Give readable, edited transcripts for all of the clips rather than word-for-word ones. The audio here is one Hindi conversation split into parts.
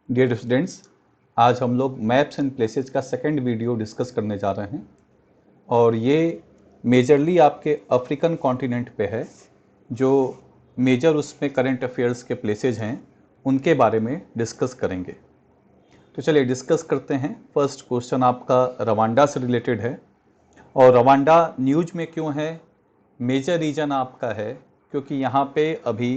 डियर स्टूडेंट्स, आज हम लोग मैप्स एंड प्लेसेस का सेकंड वीडियो डिस्कस करने जा रहे हैं और ये मेजरली आपके अफ्रीकन कॉन्टिनेंट पे है। जो मेजर उसमें करंट अफेयर्स के प्लेसेस हैं उनके बारे में डिस्कस करेंगे। तो चलिए डिस्कस करते हैं। फर्स्ट क्वेश्चन आपका रवांडा से रिलेटेड है और रवांडा न्यूज में क्यों है? मेजर रीजन आपका है क्योंकि यहाँ पे अभी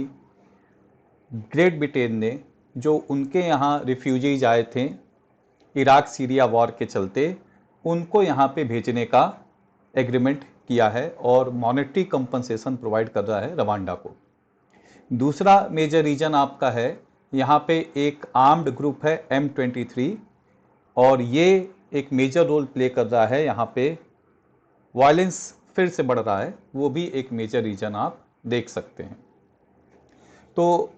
ग्रेट ब्रिटेन ने जो उनके यहाँ रिफ्यूजीज आए थे इराक सीरिया वॉर के चलते, उनको यहाँ पे भेजने का एग्रीमेंट किया है और मॉनेटरी कंपनसेशन प्रोवाइड कर रहा है रवांडा को। दूसरा मेजर रीजन आपका है, यहाँ पे एक आर्म्ड ग्रुप है M23 और ये एक मेजर रोल प्ले कर रहा है। यहाँ पे वायलेंस फिर से बढ़ रहा है, वो भी एक मेजर रीजन आप देख सकते हैं। तो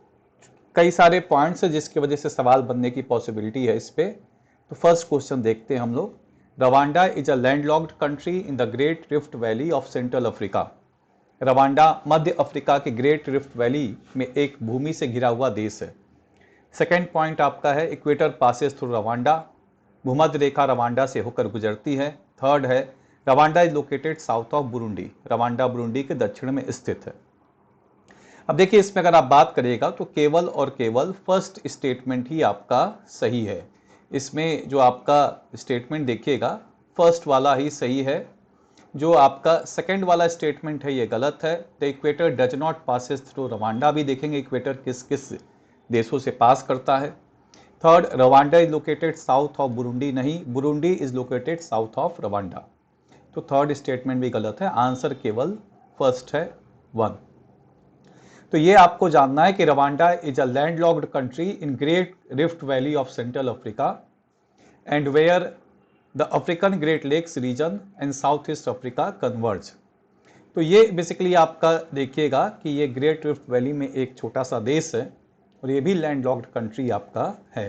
कई सारे पॉइंट्स हैं जिसकी वजह से सवाल बनने की पॉसिबिलिटी है इस पे। तो फर्स्ट क्वेश्चन देखते हैं हम लोग। Rwanda is a landlocked country in the great Rift Valley of Central Africa. Rwanda Madhya Africa के ग्रेट रिफ्ट वैली में एक भूमि से घिरा हुआ देश है। सेकेंड पॉइंट आपका है इक्वेटर पासेस थ्रू रवांडा। भूमध्य रेखा रवांडा से होकर गुजरती है। थर्ड है Rwanda is located south of Burundi. Rwanda Burundi के दक्षिण में स्थित है। अब देखिए इसमें अगर आप बात करिएगा तो केवल और केवल फर्स्ट स्टेटमेंट ही आपका सही है। इसमें जो आपका स्टेटमेंट देखिएगा फर्स्ट वाला ही सही है। जो आपका सेकंड वाला स्टेटमेंट है ये गलत है। The equator does not passes through Rwanda भी देखेंगे इक्वेटर किस किस देशों से पास करता है। Third Rwanda is located south of Burundi, नहीं, Burundi is located south of Rwanda. तो थर्ड स्टेटमेंट भी गलत है, आंसर केवल फर्स्ट है 1। तो ये आपको जानना है कि Rwanda is a landlocked country in Great Rift Valley of Central Africa and where the African Great Lakes region and south east Africa converge. तो ये बेसिकली आपका देखिएगा कि ये ग्रेट रिफ्ट वैली में एक छोटा सा देश है और ये भी लैंडलॉक्ड कंट्री आपका है।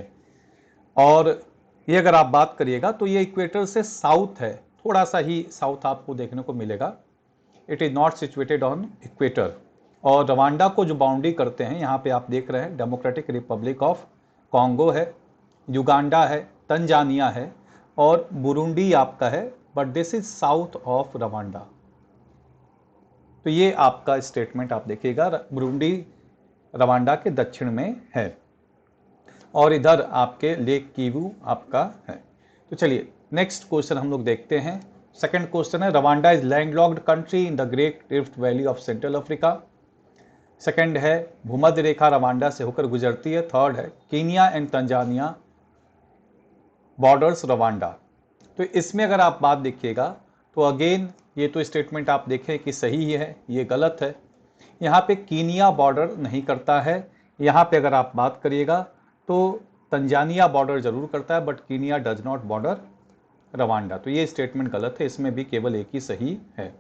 और ये अगर आप बात करिएगा तो ये इक्वेटर से साउथ है, थोड़ा सा ही साउथ आपको देखने को मिलेगा। It is not situated on equator. और रवांडा को जो बाउंड्री करते हैं यहाँ पे आप देख रहे हैं डेमोक्रेटिक रिपब्लिक ऑफ कॉन्गो है, युगांडा है, तंजानिया है और बुरुंडी आपका है, but this is south of Rwanda. तो ये आपका स्टेटमेंट आप देखिएगा, बुरुंडी रवांडा के दक्षिण में है और इधर आपके लेक कीवू आपका है। तो चलिए नेक्स्ट क्वेश्चन हम लोग देखते हैं। सेकंड क्वेश्चन है Rwanda is landlocked country in the great Rift Valley of Central Africa. Second है भूमध्य रेखा रवांडा से होकर गुजरती है। थर्ड है Kenya and Tanzania borders Rwanda. तो इसमें अगर आप बात देखिएगा तो अगेन ये तो स्टेटमेंट आप देखें कि सही है, ये गलत है। यहाँ पे कीनिया बॉर्डर नहीं करता है। यहाँ पे अगर आप बात करिएगा तो तंजानिया बॉर्डर जरूर करता है but Kenya does not border Rwanda. तो ये स्टेटमेंट गलत है, इसमें भी केवल एक ही सही है।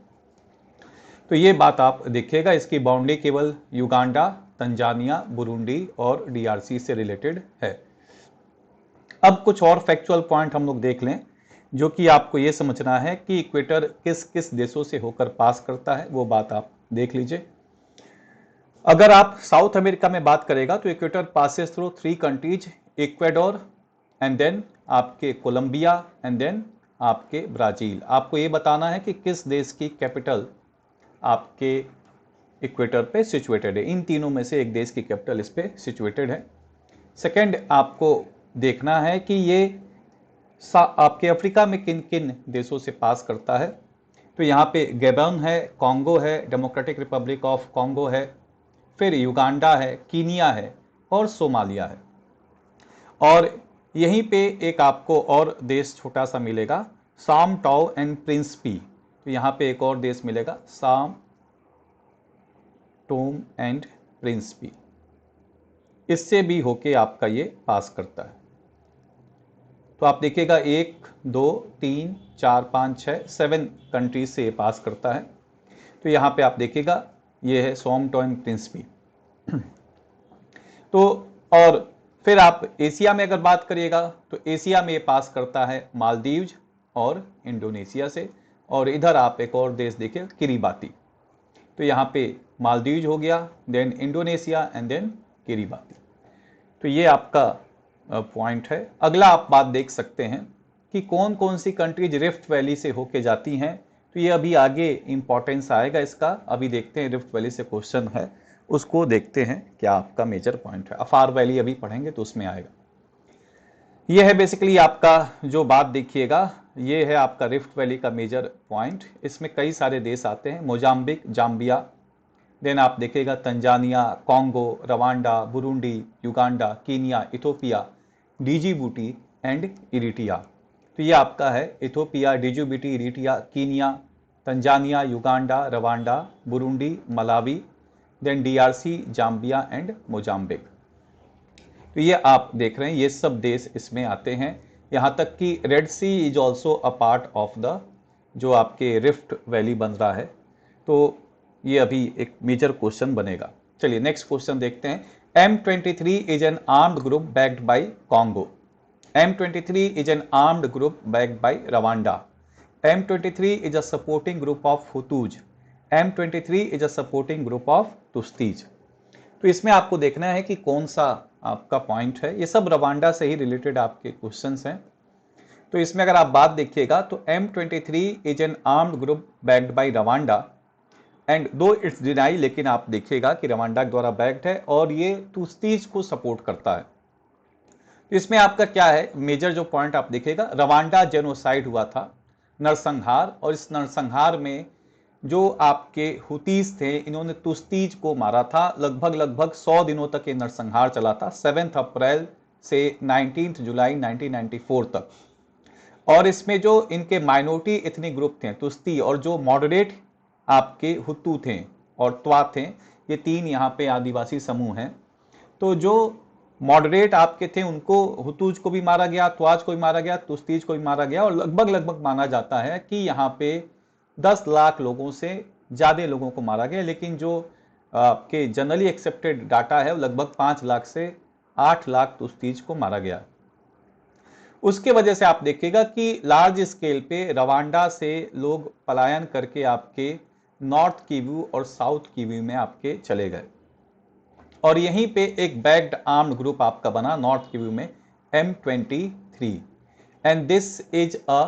तो ये बात आप देखिएगा, इसकी बाउंड्री केवल युगांडा, तंजानिया, बुरुंडी और डीआरसी से रिलेटेड है। अब कुछ और फैक्चुअल पॉइंट हम लोग देख लें जो कि आपको ये समझना है कि इक्वेटर किस किस देशों से होकर पास करता है, वो बात आप देख लीजिए। अगर आप साउथ अमेरिका में बात करेगा तो equator passes through 3 countries, Ecuador and then आपके कोलंबिया एंड देन आपके ब्राजील। आपको ये बताना है कि किस देश की कैपिटल आपके इक्वेटर पे सिचुएटेड है। इन तीनों में से एक देश की कैपिटल इस पे सिचुएटेड है। सेकंड आपको देखना है कि ये आपके अफ्रीका में किन किन देशों से पास करता है। तो यहाँ पे गैबन है, कॉन्गो है, डेमोक्रेटिक रिपब्लिक ऑफ कॉन्गो है, फिर युगांडा है, कीनिया है और सोमालिया है। और यहीं पे एक आपको और देश छोटा सा मिलेगा, साम टॉव एंड प्रिंसिपी। तो यहाँ पे एक और देश मिलेगा, साम टोम एंड प्रिंसिपी। इससे भी होके आपका ये पास करता है। तो आप देखिएगा 1 2 3 4 5 6 7 कंट्रीज से ये पास करता है। तो यहाँ पे आप देखिएगा ये है सोम टोम प्रिंसिपी। तो और फिर आप एशिया में अगर बात करिएगा तो एशिया में ये पास करता है मालदीव्स और इंडोनेशिया से। और इधर आप एक और देश देखिए किरीबाती। तो यहाँ पे मालदीव्स हो गया, then Indonesia and then Kiribati. तो ये आपका पॉइंट है। अगला आप बात देख सकते हैं कि कौन कौन सी कंट्रीज रिफ्ट वैली से होके जाती हैं, तो ये अभी आगे इंपॉर्टेंस आएगा इसका। अभी देखते हैं रिफ्ट वैली से क्वेश्चन है, उसको देखते हैं क्या आपका मेजर पॉइंट है। अफार वैली अभी पढ़ेंगे तो उसमें आएगा। ये है बेसिकली आपका जो बात देखिएगा, ये है आपका रिफ्ट वैली का मेजर पॉइंट। इसमें कई सारे देश आते हैं, मोजाम्बिक, जाम्बिया, देन आप देखिएगा Tanzania, Congo, Rwanda, Burundi, Uganda, Kenya, Ethiopia, Djibouti and Eritrea. तो ये आपका है Ethiopia, Djibouti, Eritrea, Kenya, Tanzania, Uganda, Rwanda, Burundi, Malawi, then DRC, Zambia and Mozambique. तो ये आप देख रहे हैं, ये सब देश इसमें आते हैं। यहाँ तक कि Red Sea is also a part of the जो आपके रिफ्ट वैली बन रहा है। तो ये अभी एक मेजर क्वेश्चन बनेगा। चलिए नेक्स्ट क्वेश्चन देखते हैं। M23 is an armed group backed by Congo. M23 is an armed group backed by Rwanda. M23 is a supporting group of Hutus. M23 is a supporting group of Tutsis. तो इसमें आपको देखना है कि कौन सा आपका पॉइंट है। ये सब रवांडा से ही रिलेटेड आपके क्वेश्चंस हैं। तो इसमें अगर आप बात देखिएगा तो M23 is an armed group backed by Rwanda and दो इट्स डिनाई, लेकिन आप देखिएगा कि रवांडा द्वारा बैक्ड है और ये तुस्तीज को सपोर्ट करता है। तो इसमें आपका क्या है मेजर जो पॉइंट आप देखिएगा, रवांडा जेनोसाइड हुआ था, नरसंहार, और इस नरसंहार में जो आपके हुतीस थे इन्होंने तुस्तीज को मारा था। लगभग 100 दिनों तक ये नरसंहार चला था, 7 अप्रैल से 19 जुलाई 1994 तक। और इसमें जो इनके माइनॉरिटी एथनिक ग्रुप थे तुस्ती, और जो मॉडरेट आपके हुतू थे और त्वा थे, ये तीन यहाँ पे आदिवासी समूह हैं। तो जो मॉडरेट आपके थे उनको हुतूज को भी मारा गया, त्वाज को भी मारा गया, तुस्तीज को भी मारा गया, और लगभग माना जाता है कि यहाँ पे 10 लाख लोगों से ज्यादा लोगों को मारा गया। लेकिन जो आपके जनरली एक्सेप्टेड डाटा है वो लगभग 5 लाख से 8 लाख तुस्तीज को मारा गया। उसके वजह से आप देखिएगा कि लार्ज स्केल पे रवांडा से लोग पलायन करके आपके नॉर्थ किवू और साउथ किवू में आपके चले गए, और यहीं पे एक बैक्ड आर्म्ड ग्रुप आपका बना नॉर्थ किवू में, M23, and this is a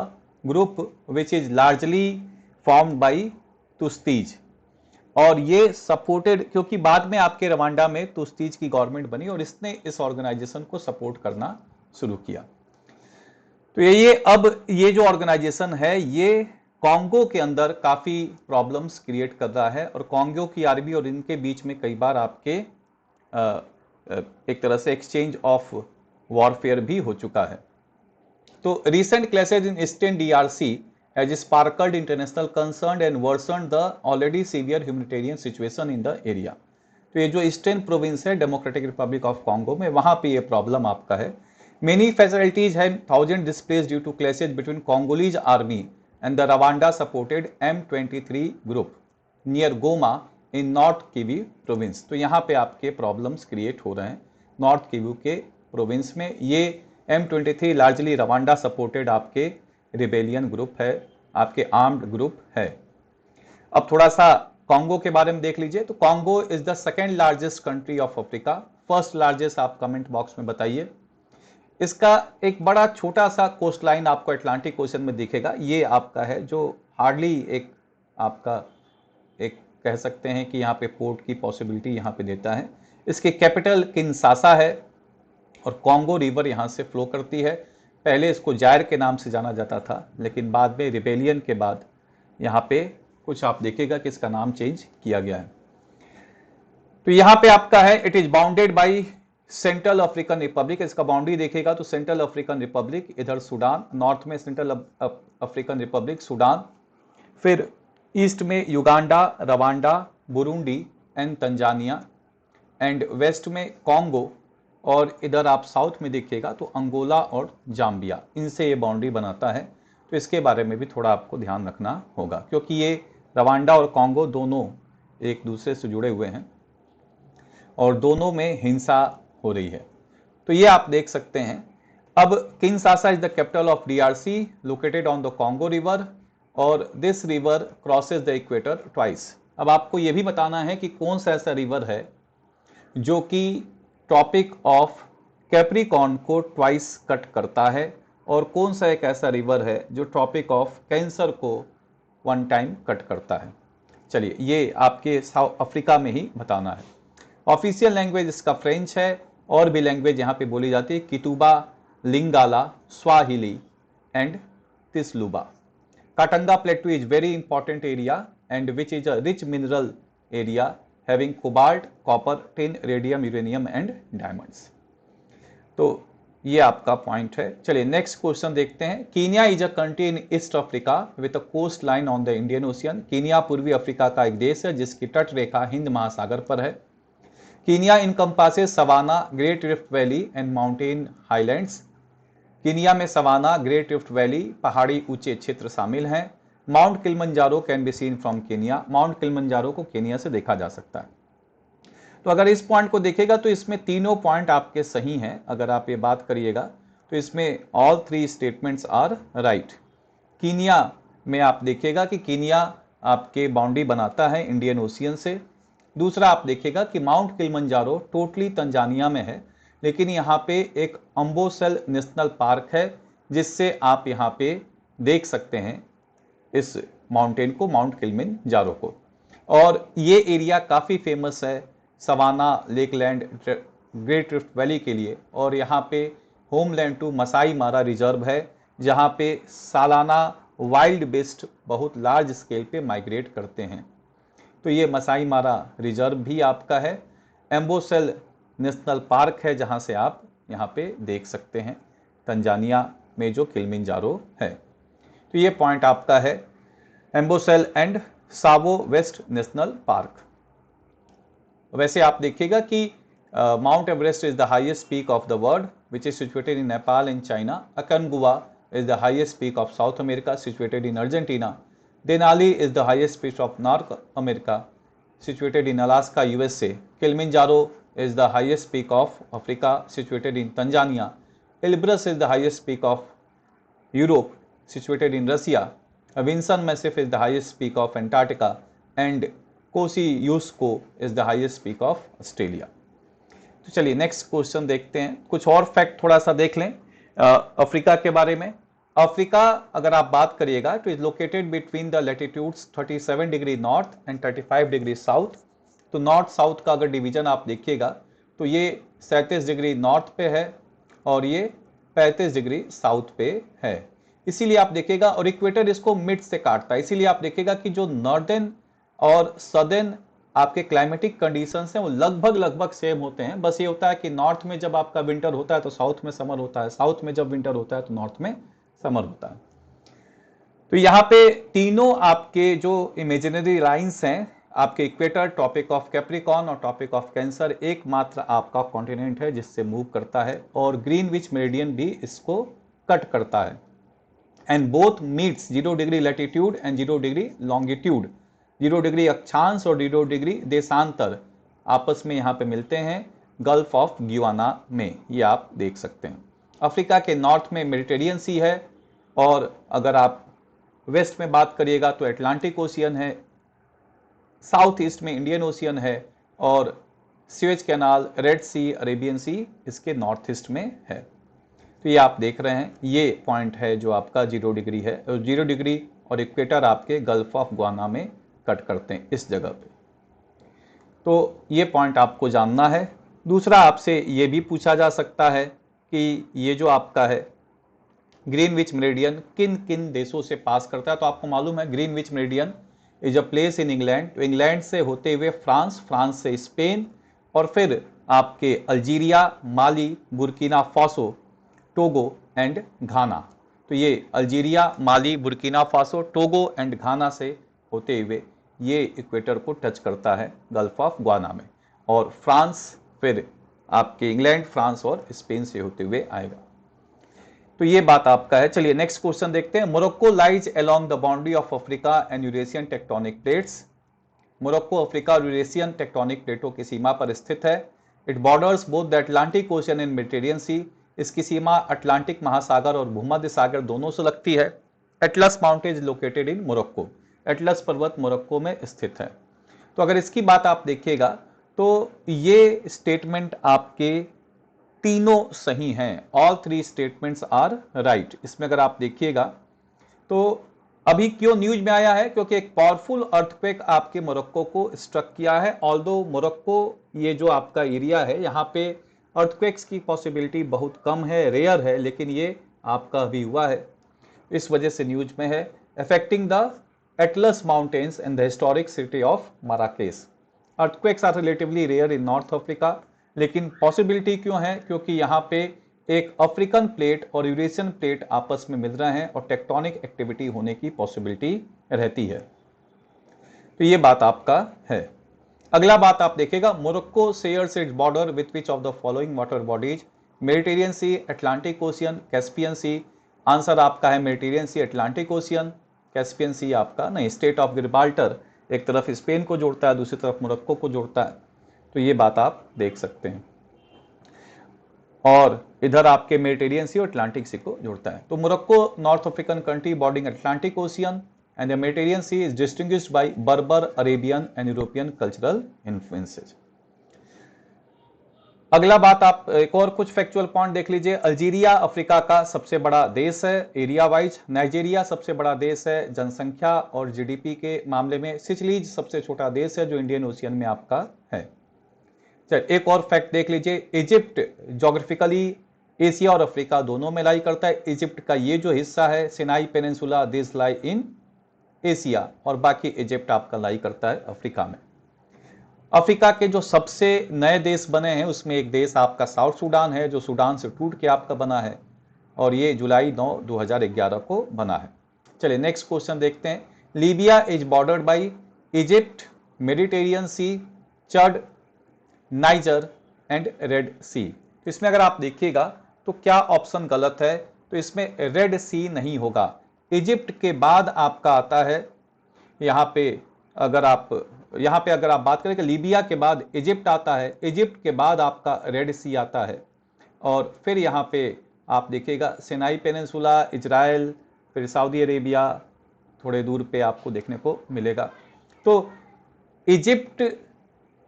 group which is largely formed by Tutsis. और ये सपोर्टेड, क्योंकि बाद में आपके रवांडा में तुस्तीज की गवर्नमेंट बनी और इसने इस ऑर्गेनाइजेशन को सपोर्ट करना शुरू किया। तो ये जो ऑर्गेनाइजेशन है ये कॉन्गो के अंदर काफी प्रॉब्लम्स क्रिएट कर रहा है, और कॉन्गो की आर्मी और इनके बीच में कई बार आपके एक तरह से एक्सचेंज ऑफ वॉरफेयर भी हो चुका है। तो recent clashes in eastern DRC has sparkled international concern and worsened the already severe humanitarian situation in the area. तो ये जो ईस्टर्न प्रोविंस है डेमोक्रेटिक रिपब्लिक ऑफ कॉन्गो में, वहां पे ये प्रॉब्लम आपका है। Many facilities had thousands displaced due to clashes between Congolese army and the Rwanda-supported M23 group near Goma in North Kivu province। तो यहाँ पे आपके प्रॉब्लम्स क्रिएट हो रहे हैं नॉर्थ किवू के प्रोविंस में। ये M23 लार्जली रवांडा सपोर्टेड आपके रिबेलियन ग्रुप है, आपके आर्म्ड ग्रुप है। अब थोड़ा सा कॉन्गो के बारे में देख लीजिए। तो Congo is the second largest country of Africa, first largest आप कमेंट बॉक्स में बताइए। इसका एक बड़ा छोटा सा कोस्ट लाइन आपको अटलांटिक ओशन में दिखेगा, ये आपका है जो हार्डली एक आपका एक कह सकते हैं कि यहाँ पे पोर्ट की पॉसिबिलिटी यहाँ पे देता है। इसकी कैपिटल किनशासा है और कॉन्गो रिवर यहाँ से फ्लो करती है। पहले इसको जायर के नाम से जाना जाता था, लेकिन बाद में रिबेलियन के बाद यहाँ पे कुछ आप देखिएगा कि इसका नाम चेंज किया गया है। तो यहाँ पे आपका है it is bounded by Central African Republic. इसका बाउंड्री देखिएगा तो सेंट्रल अफ्रीकन रिपब्लिक, इधर सूडान, नॉर्थ में सेंट्रल अफ्रीकन रिपब्लिक सूडान, फिर ईस्ट में Uganda, Rwanda, Burundi and Tanzania, and west में कॉन्गो, और इधर आप साउथ में देखिएगा तो अंगोला और जाम्बिया, इनसे ये बाउंड्री बनाता है। तो इसके बारे में भी थोड़ा आपको ध्यान रखना होगा, क्योंकि ये रवांडा और कॉन्गो दोनों एक दूसरे से जुड़े हुए हैं और दोनों में हिंसा हो रही है। तो ये आप देख सकते हैं। अब Kinshasa is the capital of DRC located on the Congo river, और this river crosses the equator twice. अब आपको यह भी बताना है कि कौन सा ऐसा रिवर है जो कि ट्रॉपिक ऑफ कैप्रिकॉर्न को ट्वाइस कट करता है, और कौन सा एक ऐसा रिवर है जो ट्रॉपिक ऑफ कैंसर को वन टाइम कट करता है। चलिए ये आपके साउथ अफ्रीका में ही बताना है। ऑफिशियल लैंग्वेज इसका फ्रेंच है, और भी लैंग्वेज यहाँ पे बोली जाती है Kituba, Lingala, Swahili and Tshiluba. Katanga plateau is very important area and which is a rich mineral area having cobalt, copper, tin, radium, uranium and diamonds. तो ये आपका पॉइंट है। चलिए नेक्स्ट क्वेश्चन देखते हैं। Kenya is a country in East Africa with a coast line on the Indian Ocean. Kenya पूर्वी अफ्रीका का एक देश है जिसकी तट रेखा हिंद महासागर पर है। Kenya encompasses savannah, Great Rift Valley and mountain highlands. Kenya में सवाना, ग्रेट रिफ्ट वैली, पहाड़ी ऊंचे क्षेत्र शामिल हैं। Mount Kilimanjaro can be seen from Kenya. Mount Kilimanjaro को केनिया से देखा जा सकता है। तो अगर इस पॉइंट को देखेगा तो इसमें तीनों पॉइंट आपके सही हैं। अगर आप ये बात करिएगा तो इसमें all three statements are right. Kenya में आप देखिएगा कि कीनिया आपके बाउंड्री बनाता है इंडियन ओशियन से। दूसरा आप देखिएगा कि माउंट किलिमंजारो टोटली तंजानिया में है, लेकिन यहाँ पे एक अम्बोसेल नेशनल पार्क है जिससे आप यहाँ पे देख सकते हैं इस माउंटेन को, माउंट किलिमंजारो को। और ये एरिया काफ़ी फेमस है savanna, Lakeland, great Rift valley के लिए। और यहाँ पे होमलैंड टू मसाई मारा रिजर्व है जहाँ पे सालाना वाइल्ड बेस्ट बहुत लार्ज स्केल पे माइग्रेट करते हैं। तो ये मसाई मारा रिजर्व भी आपका है। एम्बोसेल नेशनल पार्क है जहाँ से आप यहाँ पे देख सकते हैं तंजानिया में जो किलिमंजारो है। तो ये पॉइंट आपका है Amboseli and Tsavo West National Park. वैसे आप देखिएगा कि Mount Everest is the highest peak of the world which is situated in Nepal and China. Aconcagua is the highest peak of South America situated in Argentina. Denali is the highest peak of North America situated in Alaska, USA. Kilimanjaro is the highest peak of Africa situated in Tanzania. Elbrus is the highest peak of Europe situated in Russia. Vinson Massif is the highest peak of Antarctica and Kosciuszko is the highest peak of Australia. तो चलिए नेक्स्ट क्वेश्चन देखते हैं। कुछ और फैक्ट थोड़ा सा देख लें अफ्रीका के बारे में। अफ्रीका अगर आप बात करिएगा तो is located between the latitudes 37 degree north and 35 degree south. तो नॉर्थ साउथ का अगर डिवीजन आप देखिएगा तो ये 37 डिग्री नॉर्थ पे है और ये 35 डिग्री साउथ पे है। इसीलिए आप देखिएगा, और इक्वेटर इसको मिड से काटता है, इसीलिए आप देखिएगा कि जो नॉर्दर्न और सदर्न आपके क्लाइमेटिक कंडीशंस हैं वो लगभग सेम होते हैं। बस ये होता है कि नॉर्थ में जब आपका विंटर होता है तो साउथ में समर होता है, साउथ में जब विंटर होता है तो नॉर्थ में समर होता है। तो यहाँ पे तीनों आपके जो इमेजिनरी लाइंस हैं, आपके इक्वेटर, टॉपिक ऑफ कैप्रिकॉर्न और टॉपिक ऑफ कैंसर, एकमात्र आपका कॉन्टिनेंट है जिससे मूव करता है, और ग्रीनविच मेरिडियन भी इसको कट करता है। And both meets 0 degree latitude and 0 degree longitude. 0 degree अक्षांश और 0 डिग्री देशांतर आपस में यहाँ पे मिलते हैं गल्फ ऑफ ग्वाना में, ये आप देख सकते हैं। अफ्रीका के नॉर्थ में मेडिटेरियन सी है, और अगर आप वेस्ट में बात करिएगा तो अटलांटिक ओशियन है, साउथ ईस्ट में इंडियन ओशियन है, और स्वेज कैनाल, रेड सी, अरेबियन सी इसके नॉर्थ ईस्ट में है। तो ये आप देख रहे हैं, ये पॉइंट है जो आपका 0 डिग्री है, और 0 डिग्री और इक्वेटर आपके गल्फ ऑफ ग्वाना में कट करते हैं इस जगह पे। तो ये पॉइंट आपको जानना है। दूसरा आपसे ये भी पूछा जा सकता है कि ये जो आपका है ग्रीनविच मेरिडियन किन किन देशों से पास करता है। तो आपको मालूम है Greenwich meridian is a place in England. तो इंग्लैंड से होते हुए फ्रांस, फ्रांस से स्पेन, और फिर आपके Algeria, Mali, Burkina Faso, Togo and Ghana. तो ये Algeria, Mali, Burkina Faso, Togo and Ghana से होते हुए ये इक्वेटर को टच करता है गल्फ ऑफ ग्वाना में, और फ्रांस फिर आपके इंग्लैंड, फ्रांस और स्पेन से होते हुए आएगा। तो ये बात आपका है। चलिए नेक्स्ट क्वेश्चन देखते हैं। Morocco lies along the boundary of Africa and Eurasian tectonic plates. Morocco Africa और यूरेशियन टेक्टोनिक प्लेटों की सीमा पर स्थित है। It borders both the Atlantic Ocean and Mediterranean Sea. इसकी सीमा अटलांटिक महासागर और भूमध्य सागर दोनों से लगती है। Atlas mountain is located in Morocco. Atlas पर्वत मोरक्को में स्थित है। तो अगर इसकी बात आप देखिएगा तो ये स्टेटमेंट आपके तीनों सही हैं, all three statements are right. इसमें अगर आप देखिएगा तो अभी क्यों न्यूज में आया है, क्योंकि एक पावरफुल अर्थक्वेक आपके मोरक्को को स्ट्रक किया है। ऑल्दो मोरक्को ये जो आपका एरिया है यहाँ पे अर्थक्वेक्स की पॉसिबिलिटी बहुत कम है, रेयर है, लेकिन ये आपका अभी हुआ है, इस वजह से न्यूज में है। Affecting the Atlas Mountains in the historic city of Marrakesh. Earthquakes are relatively rare in North Africa, लेकिन पॉसिबिलिटी क्यों है, क्योंकि यहाँ पे एक अफ्रीकन प्लेट और यूरेशियन प्लेट आपस में मिल रहे हैं और टेक्टोनिक एक्टिविटी होने की पॉसिबिलिटी रहती है। तो ये बात आपका है। अगला बात आप देखिएगा, Morocco shares its border with which of the following water bodies? Mediterranean Sea, Atlantic Ocean, Caspian Sea. Answer आपका है Mediterranean Sea, Atlantic Ocean. Caspian Sea आपका नहीं। स्टेट ऑफ गिब्राल्टर एक तरफ स्पेन को जोड़ता है, दूसरी तरफ मोरक्को को जोड़ता है, तो ये बात आप देख सकते हैं। और इधर आपके मेडिटेरियन सी और अटलांटिक सी को जोड़ता है। तो Morocco north African country boarding Atlantic ocean and the Mediterranean Sea is distinguished by Berber, Arabian and European cultural influences. अगला बात आप एक और कुछ फैक्चुअल पॉइंट देख लीजिए। अल्जीरिया अफ्रीका का सबसे बड़ा देश है एरिया वाइज। नाइजीरिया सबसे बड़ा देश है जनसंख्या और जीडीपी के मामले में। सिचलीज सबसे छोटा देश है जो इंडियन ओशियन में आपका है। चलिए एक और फैक्ट देख लीजिए। इजिप्ट जोग्राफिकली एशिया और अफ्रीका दोनों में लाई करता है। इजिप्ट का ये जो हिस्सा है Sinai peninsula, this lie in Asia, और बाकी इजिप्ट आपका लाई करता है अफ्रीका में। अफ्रीका के जो सबसे नए देश बने हैं उसमें एक देश आपका साउथ सूडान है, जो सूडान से टूट के आपका बना है, और ये जुलाई 9, 2011 को बना है। चलिए नेक्स्ट क्वेश्चन देखते हैं। Libya is bordered by Egypt, Mediterranean Sea, Chad, Niger and red सी। इसमें अगर आप देखिएगा तो क्या ऑप्शन गलत है, तो इसमें रेड सी नहीं होगा। इजिप्ट के बाद आपका आता है यहाँ पे अगर आप बात करें कि लीबिया के बाद इजिप्ट आता है, इजिप्ट के बाद आपका रेड सी आता है, और फिर यहाँ पे आप देखिएगा सिनाई पेनिनसुला, इजराइल, फिर सऊदी अरेबिया थोड़े दूर पे आपको देखने को मिलेगा। तो इजिप्ट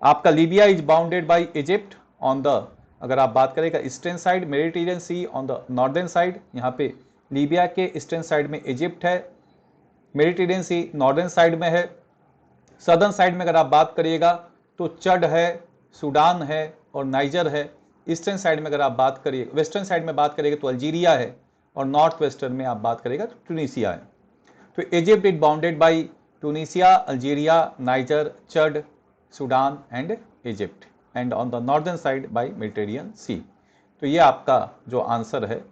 आपका, Libya is bounded by Egypt on the, अगर आप बात करेंगे eastern side, Mediterranean Sea on the northern side. यहाँ पे लीबिया के ईस्टर्न साइड में इजिप्ट है, मेडिटेरियन सी नॉर्दर्न साइड में है। सदर्न साइड में अगर आप बात करिएगा तो चड है, सूडान है और नाइजर है। ईस्टर्न साइड में अगर आप बात करिए, वेस्टर्न साइड में बात करिएगा तो अल्जीरिया है, और नॉर्थ वेस्टर्न में आप बात करिएगा तो ट्यूनीसिया है। तो Egypt is bounded by Tunisia, Algeria, Niger, Chad, Sudan and Egypt, and on the northern side by Mediterranean Sea. तो ये आपका जो आंसर है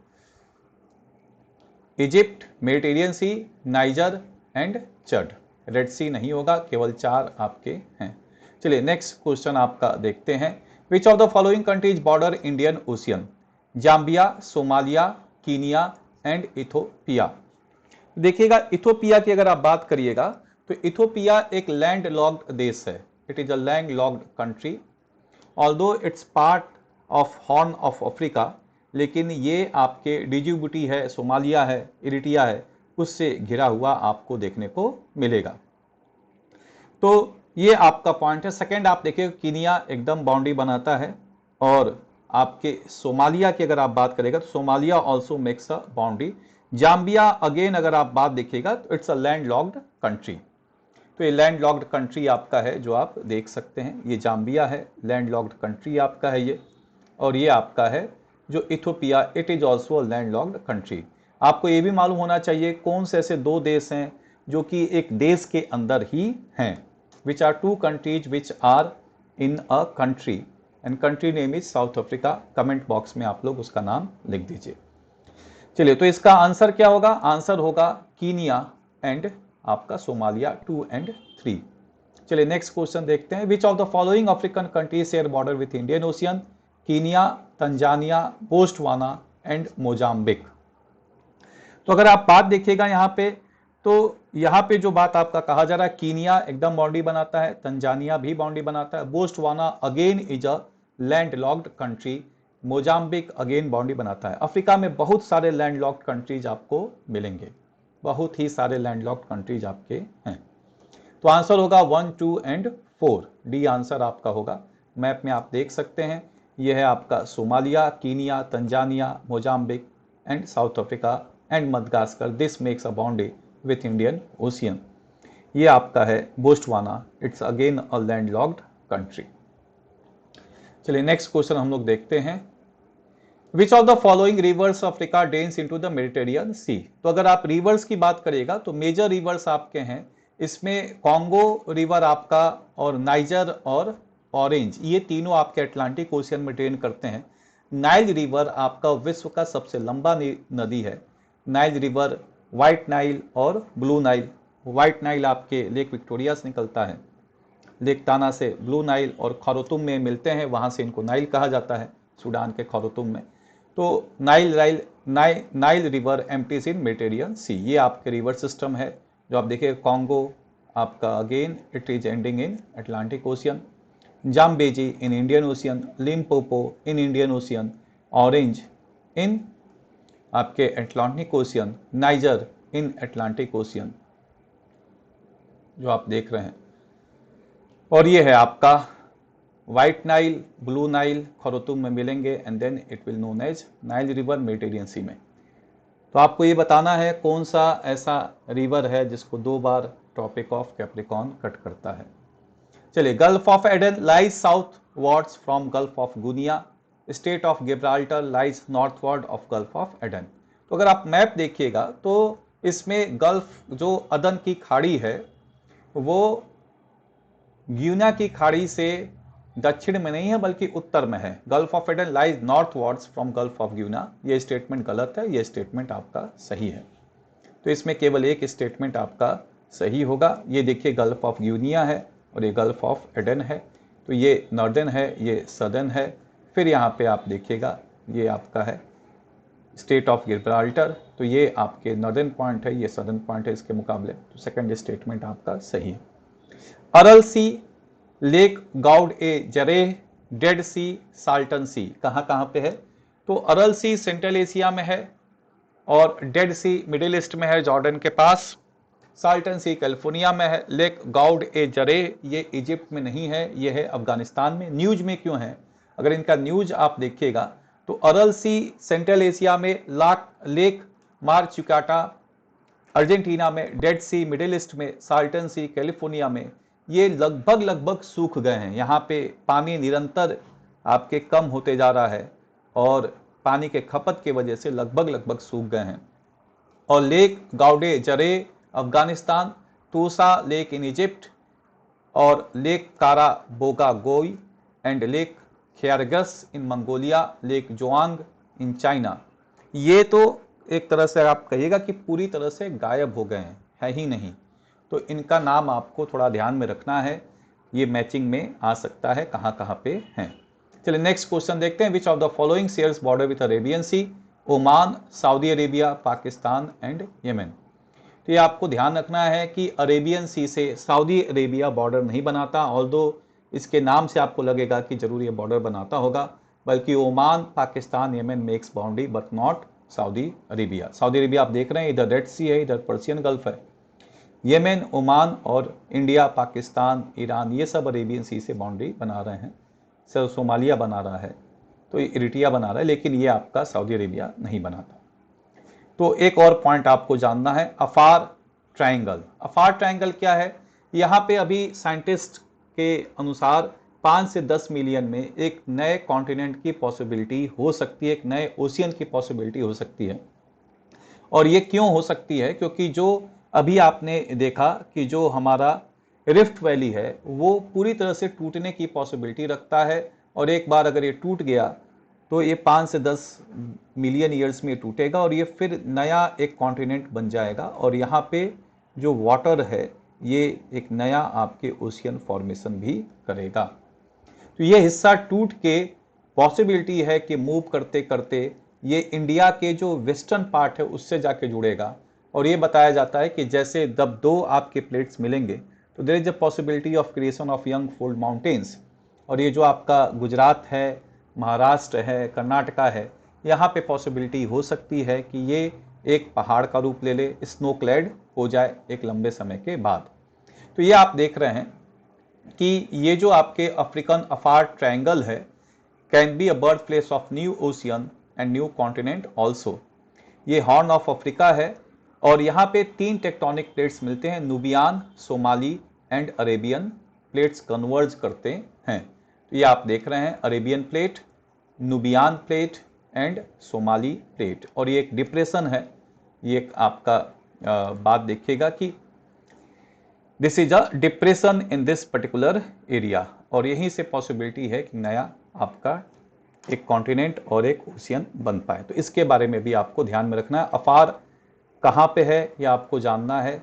Egypt, Mediterranean Sea, Niger and Chad. Red Sea नहीं होगा, केवल 4 आपके हैं। चलिए नेक्स्ट क्वेश्चन आपका देखते हैं। Which of the following countries border Indian ocean? Zambia, Somalia, Kenya and Ethiopia. देखिएगा इथोपिया की अगर आप बात करिएगा तो इथोपिया एक लैंड लॉक्ड देश है। It is a land locked country, although it's part of horn of Africa, लेकिन ये आपके डिजिबुटी है, सोमालिया है, इरिट्रिया है, उससे घिरा हुआ आपको देखने को मिलेगा। तो ये आपका पॉइंट है। सेकंड आप देखिए कीनिया एकदम बाउंड्री बनाता है, और आपके सोमालिया की अगर आप बात करेगा तो Somalia also makes a boundary. Zambia again अगर आप बात देखिएगा तो it's a land locked country. तो ये लैंड लॉक्ड कंट्री आपका है जो आप देख सकते हैं। ये जाम्बिया है, लैंड लॉक्ड कंट्री आपका है ये, और ये आपका है जो Ethiopia, it is also land locked country. आपको ये भी मालूम होना चाहिए कौन से ऐसे 2 देश हैं जो कि एक देश के अंदर ही हैं। Which are 2 countries which are in a country, and country name is South Africa. Comment box में आप लोग उसका नाम लिख दीजिए। चलिए तो इसका आंसर क्या होगा? आंसर होगा कीनिया एंड आपका सोमालिया 2 and 3। चलिए नेक्स्ट क्वेश्चन देखते हैं। Which of the following African countries share border with Indian Ocean? Kenya, Tanzania, Botswana and Mozambique. तो अगर आप बात देखिएगा यहाँ पे, तो यहाँ पे जो बात आपका कहा जा रहा है, कीनिया एकदम बाउंड्री बनाता है, तंजानिया भी बाउंड्री बनाता है, Botswana again is a land locked country, Mozambique again boundary बनाता है। अफ्रीका में बहुत सारे लैंड लॉक्ड कंट्रीज आपको मिलेंगे, बहुत ही सारे लैंड लॉक्ड कंट्रीज आपके हैं। तो आंसर होगा 1, 2 and 4, डी आंसर आपका होगा। मैप में आप देख सकते हैं ये है आपका Somalia, Kenya, Tanzania, Mozambique and South Africa and Madagascar. This makes a boundary with Indian Ocean. ये आपका है Botswana, it's again a landlocked country. चलिए नेक्स्ट क्वेश्चन हम लोग देखते हैं। Which of the following rivers Africa drains into the Mediterranean Sea. तो अगर आप रिवर्स की बात करिएगा तो मेजर रिवर्स आपके हैं इसमें कॉन्गो रिवर आपका, और नाइजर और ऑरेंज, ये तीनों आपके अटलांटिक ओशियन में ड्रेन करते हैं। नाइल रिवर आपका विश्व का सबसे लंबा नदी है। नाइल रिवर, व्हाइट नाइल और ब्लू नाइल। व्हाइट नाइल आपके लेक विक्टोरिया से निकलता है, लेक टाना से ब्लू नाइल और खारतूम में मिलते हैं, वहां से इनको नाइल कहा जाता है, सूडान के खारतूम में। तो नाइल रिवर एम्प्टीज इन मेडिटेरियन सी। ये आपके रिवर सिस्टम है जो आप देखिए, कॉन्गो आपका again it is ending in Atlantic Ocean, Zambezi in Indian Ocean, Limpopo in Indian Ocean, Orange in आपके Atlantic Ocean, Niger in Atlantic Ocean जो आप देख रहे हैं। और ये है आपका White Nile, Blue Nile Khartoum में मिलेंगे and then it will known as Nile River Mediterranean Sea में। तो आपको ये बताना है कौन सा ऐसा रिवर है जिसको 2 बार ट्रॉपिक ऑफ कैप्रिकॉर्न कट करता है। चलिए, Gulf of Aden lies southwards from Gulf of Guinea, state of Gibraltar lies northward of Gulf of Aden. तो अगर आप मैप देखिएगा तो इसमें गल्फ जो अदन की खाड़ी है वो ग्यूना की खाड़ी से दक्षिण में नहीं है बल्कि उत्तर में है। Gulf of Aden lies northwards from Gulf of Guinea. ये स्टेटमेंट गलत है, ये स्टेटमेंट आपका सही है। तो इसमें केवल एक स्टेटमेंट आपका सही होगा। ये देखिए गल्फ ऑफ ग्यूनिया है और ये गल्फ ऑफ एडन है। तो ये नॉर्दर्न है, ये सदर्न है। फिर यहाँ पे आप देखिएगा ये आपका है स्टेट ऑफ गिब्राल्टर, तो ये आपके नॉर्दर्न पॉइंट है, ये सदर्न पॉइंट है इसके मुकाबले। तो सेकंड स्टेटमेंट आपका सही है। अरल सी, लेक गाउड ए जरेह, डेड सी, साल्टन सी कहाँ पे है? तो अरल सी सेंट्रल एशिया में है और डेड सी मिडिल ईस्ट में है जॉर्डन के पास। साल्टन सी कैलिफोर्निया में है। लेक गाउड ए जरेह ये इजिप्ट में नहीं है, ये है अफगानिस्तान में। न्यूज में क्यों है? अगर इनका न्यूज आप देखिएगा तो अरल सी सेंट्रल एशिया में, लेक मार चुकाटा अर्जेंटीना में, डेड सी मिडिल ईस्ट में, साल्टन सी कैलिफोर्निया में, ये लगभग सूख गए हैं। यहाँ पे पानी निरंतर आपके कम होते जा रहा है और पानी के खपत की वजह से लगभग सूख गए हैं। और Lake Gaud Zirreh Afghanistan, Toshka lake in Egypt और Lake Kara Bogaz Gol and Lake Khyargas in Mongolia, Lake Zhoang in China. ये तो एक तरह से आप कहिएगा कि पूरी तरह से गायब हो गए हैं, है ही नहीं। तो इनका नाम आपको थोड़ा ध्यान में रखना है, ये मैचिंग में आ सकता है कहाँ पे हैं। चलिए नेक्स्ट क्वेश्चन देखते हैं। Which of the following shares border with Arabian Sea? Oman, Saudi Arabia, Pakistan and Yemen. तो ये आपको ध्यान रखना है कि अरेबियन सी से सऊदी अरेबिया बॉर्डर नहीं बनाता, ऑल्दो इसके नाम से आपको लगेगा कि जरूर ये बॉर्डर बनाता होगा, बल्कि Oman, Pakistan, Yemen makes boundary but not Saudi Arabia. Saudi Arabia आप देख रहे हैं इधर रेड सी है, इधर पर्शियन गल्फ है। येमेन, ओमान और इंडिया, पाकिस्तान, ईरान ये सब अरेबियन सी से बाउंड्री बना रहे हैं। सर सोमालिया बना रहा है, तो इरिट्रिया बना रहा है, लेकिन ये आपका सऊदी अरेबिया नहीं बनाता। तो एक और पॉइंट आपको जानना है, अफार ट्रायंगल। अफार ट्रायंगल क्या है? यहाँ पे अभी साइंटिस्ट के अनुसार 5 से 10 मिलियन में एक नए कॉन्टिनेंट की पॉसिबिलिटी हो सकती है, एक नए ओशियन की पॉसिबिलिटी हो सकती है। और ये क्यों हो सकती है? क्योंकि जो अभी आपने देखा कि जो हमारा रिफ्ट वैली है वो पूरी तरह से टूटने की पॉसिबिलिटी रखता है, और एक बार अगर ये टूट गया तो ये 5 से 10 मिलियन ईयर्स में टूटेगा और ये फिर नया एक कॉन्टिनेंट बन जाएगा, और यहाँ पे जो वाटर है ये एक नया आपके ओशियन फॉर्मेशन भी करेगा। तो ये हिस्सा टूट के पॉसिबिलिटी है कि मूव करते करते ये इंडिया के जो वेस्टर्न पार्ट है उससे जाके जुड़ेगा। और ये बताया जाता है कि जैसे जब 2 आपके प्लेट्स मिलेंगे तो there is a possibility of creation of young fold mountains. और ये जो आपका गुजरात है, महाराष्ट्र है, कर्नाटका है, यहाँ पे पॉसिबिलिटी हो सकती है कि ये एक पहाड़ का रूप ले ले, स्नो क्लैड हो जाए एक लंबे समय के बाद। तो ये आप देख रहे हैं कि ये जो आपके अफ्रीकन अफार ट्रायंगल है, can be a birth place of new ocean and new continent also. ये हॉर्न ऑफ अफ्रीका है और यहाँ पे 3 टेक्टोनिक प्लेट्स मिलते हैं, Nubian, Somali and Arabian plates converge करते हैं। तो ये आप देख रहे हैं, Arabian plate, Nubian plate and Somali plate, और ये एक डिप्रेशन है। ये एक आपका बात देखिएगा कि this is a depression in this particular area, और यहीं से पॉसिबिलिटी है कि नया आपका एक कॉन्टिनेंट और एक ओशियन बन पाए। तो इसके बारे में भी आपको ध्यान में रखना है। अफार कहाँ पे है ये आपको जानना है,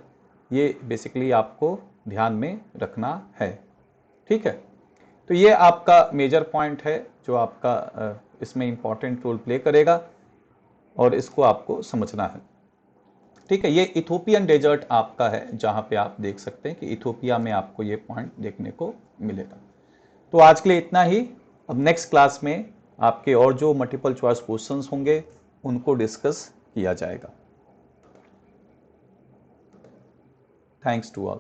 ये बेसिकली आपको ध्यान में रखना है। ठीक है, तो ये आपका मेजर पॉइंट है जो आपका इसमें इंपॉर्टेंट रोल प्ले करेगा और इसको आपको समझना है। ठीक है, ये इथोपियन डेजर्ट आपका है जहां पे आप देख सकते हैं कि इथोपिया में आपको ये पॉइंट देखने को मिलेगा। तो आज के लिए इतना ही। अब नेक्स्ट क्लास में आपके और जो मल्टीपल चॉइस क्वेश्चंस होंगे उनको डिस्कस किया जाएगा। Thanks to all.